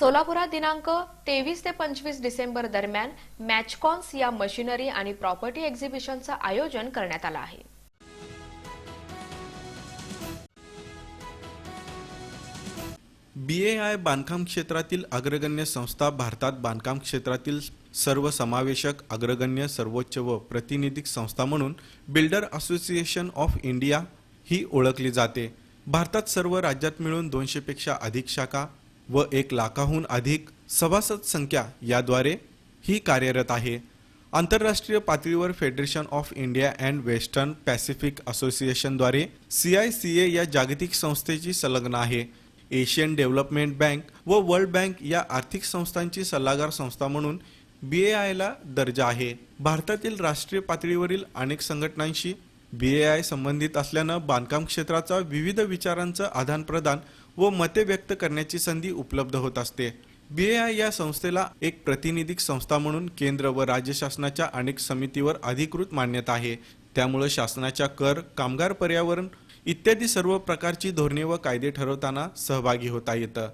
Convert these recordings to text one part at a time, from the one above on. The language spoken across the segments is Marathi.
सोलापुरात दिनांक 23 ते 25 डिसेंबर दरम्यान मॅचकॉन्स या मशिनरी आणि प्रॉपर्टी एक्झिबिशनचं आयोजन करण्यात आलं आहे। BAI बांधकाम क्षेत्रातील अग्रगण्य संस्था भारतात बांधकाम क्षेत्रातील सर्वसमावेशक अग्रगण्य सर्वोच्च व प्रातिनिधिक संस्था म्हणून बिल्डर असोसिएशन ऑफ इंडिया ही ओळखली जाते। भारतात सर्व राज्यात मिळून 200 पेक्षा अधिक शाखा व 1 लाखाहून अधिक सभासद संख्या याद्वारे ही कार्यरत आहे। आंतरराष्ट्रीय पातळीवर Federation of India and Western Pacific असोसिएशनद्वारे CICA या जागतिक संस्थेची संलग्न आहे। एशियन डेव्हलपमेंट बँक व वर्ल्ड बँक या आर्थिक संस्थांची सल्लागार संस्था म्हणून BAI ला दर्जा आहे। भारतातील राष्ट्रीय पातळीवरील अनेक संघटनांशी BAI संबंधित असल्यानं बांधकाम क्षेत्राचा विविध विचारांचं आदानप्रदान व मते व्यक्त करण्याची संधी उपलब्ध होत असते। BAI या संस्थेला एक प्रातिनिधिक संस्था म्हणून केंद्र व राज्य शासनाच्या अनेक समितीवर अधिकृत मान्यता आहे। त्यामुळे शासनाच्या कर, कामगार, पर्यावरण इत्यादी सर्व प्रकारची धोरणे व कायदे ठरवताना सहभागी होता येतं,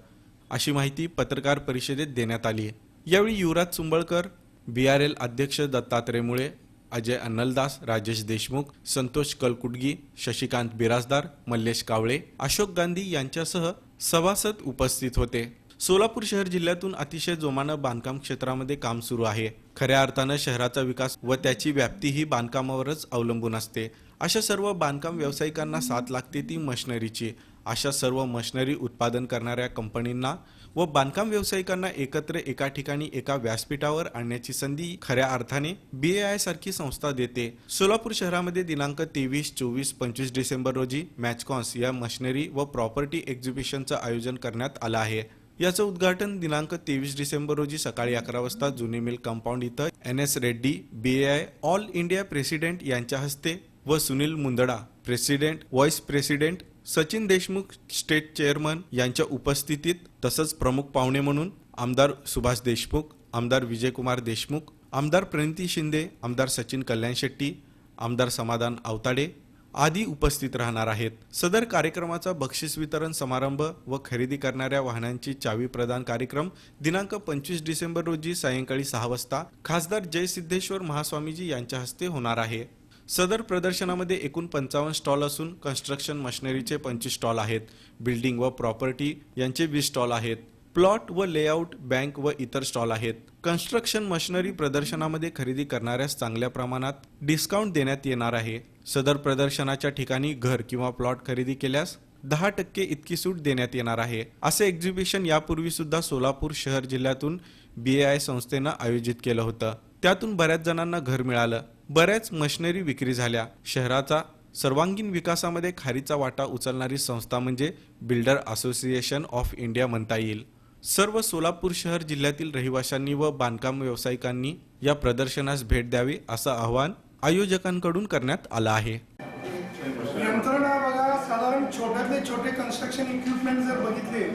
अशी माहिती पत्रकार परिषदेत देण्यात आली। यावेळी युवराज चुंबळकर, BRL अध्यक्ष दत्तात्रय मुळे, अजय अन्नलदास, राजेश देशमुख, संतोष कलकुटगी, शशिकांत बिराजदार, मल्लेश कावळे, अशोक गांधी यांच्यासह सभासद उपस्थित होते। सोलापूर शहर जिल्ह्यातून अतिशय जोमानं बांधकाम क्षेत्रामध्ये काम सुरू आहे। खऱ्या अर्थानं शहराचा विकास व त्याची व्याप्ती ही बांधकामावरच अवलंबून असते। अशा सर्व बांधकाम व्यावसायिकांना साथ लागते ती मशिनरीची। अशा सर्व मशिनरी उत्पादन करणाऱ्या कंपनींना व बांधकाम व्यावसायिकांना एकत्र एका ठिकाणी एका व्यासपीठावर आणण्याची संधी खऱ्या अर्थाने BAI सारखी संस्था देते। सोलापूर शहरामध्ये दिनांक 23, 24, 25 डिसेंबर रोजी मॅचकॉन्स या मशिनरी व प्रॉपर्टी एक्झिबिशनचं आयोजन करण्यात आलं आहे। याचं उद्घाटन दिनांक 23 डिसेंबर रोजी सकाळी 11 वाजता जुनी मिल कंपाऊंड इथं NS Reddy BAI all India president यांच्या हस्ते व Sunil Mundada president, vice president, Sachin Deshmukh state chairman यांच्या उपस्थितीत तसंच प्रमुख पाहुणे म्हणून आमदार सुभाष देशमुख, आमदार विजयकुमार देशमुख, आमदार प्रणिती शिंदे, आमदार सचिन कल्याण शेट्टी, आमदार समाधान आवताडे आदी उपस्थित राहणार आहेत। सदर कार्यक्रमाचा बक्षीस वितरण समारंभ व खरेदी करणाऱ्या वाहनांची चावी प्रदान कार्यक्रम दिनांक 25 डिसेंबर रोजी सायंकाळी 6 वाजता खासदार जय सिद्धेश्वर महास्वामीजी यांच्या हस्ते होणार आहे। सदर प्रदर्शनामध्ये एकूण 55 स्टॉल असून कन्स्ट्रक्शन मशिनरीचे 25 स्टॉल आहेत। बिल्डिंग व प्रॉपर्टी यांचे 20 स्टॉल आहेत। प्लॉट व लेआउट, बँक व इतर स्टॉल आहेत। कन्स्ट्रक्शन मशिनरी प्रदर्शनामध्ये खरेदी करणाऱ्यास चांगल्या प्रमाणात डिस्काउंट देण्यात येणार आहे। सदर प्रदर्शनाच्या ठिकाणी घर किंवा प्लॉट खरेदी केल्यास 10% इतकी सूट देण्यात येणार आहे। असे एक्झिबिशन यापूर्वी सुद्धा सोलापूर शहर जिल्ह्यातून BAI संस्थेनं आयोजित केलं होतं। त्यातून बऱ्याच जणांना घर मिळालं, बऱ्याच मशिनरी विक्री झाल्या। शहराचा सर्वांगीण विकासामध्ये खारीचा वाटा उचलणारी संस्था म्हणजे बिल्डर असोसिएशन ऑफ इंडिया म्हणता येईल। सर्व सोलापूर शहर जिल्ह्यातील रहिवाशांनी व बांधकाम व्यावसायिकांनी या प्रदर्शनास भेट द्यावी असं आवाहन आयोजकांकडून करण्यात आलं आहे। यंत्रणा बघा, साधारण छोट्यातले छोटे कन्स्ट्रक्शन इक्विपमेंट जर बघितले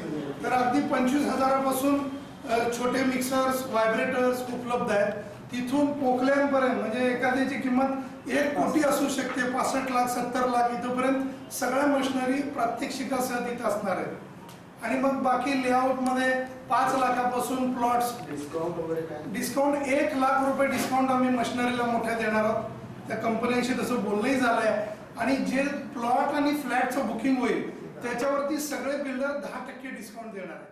तर अगदी 25,000 पासून छोटे मिक्सर्स, व्हायब्रेटर्स उपलब्ध आहेत। तिथून पोकल्यांपर्यंत म्हणजे एखाद्याची किंमत 1 कोटी असू शकते, 65 लाख, 70 लाख इथपर्यंत सगळ्या मशिनरी प्रात्यक्षिकासह तिथे असणार आहे। आणि मग बाकी लेआउट मध्ये 5 लाखापासून प्लॉट्स, डिस्काउंट 1 लाख रुपये डिस्काउंट आम्ही मशिनरीला मोठ्या देणार आहोत। त्या कंपन्यांशी तसं बोलणंही झालंय आणि जे प्लॉट आणि फ्लॅटचं बुकिंग होईल त्याच्यावरती सगळे बिल्डर 10% डिस्काउंट देणार आहे।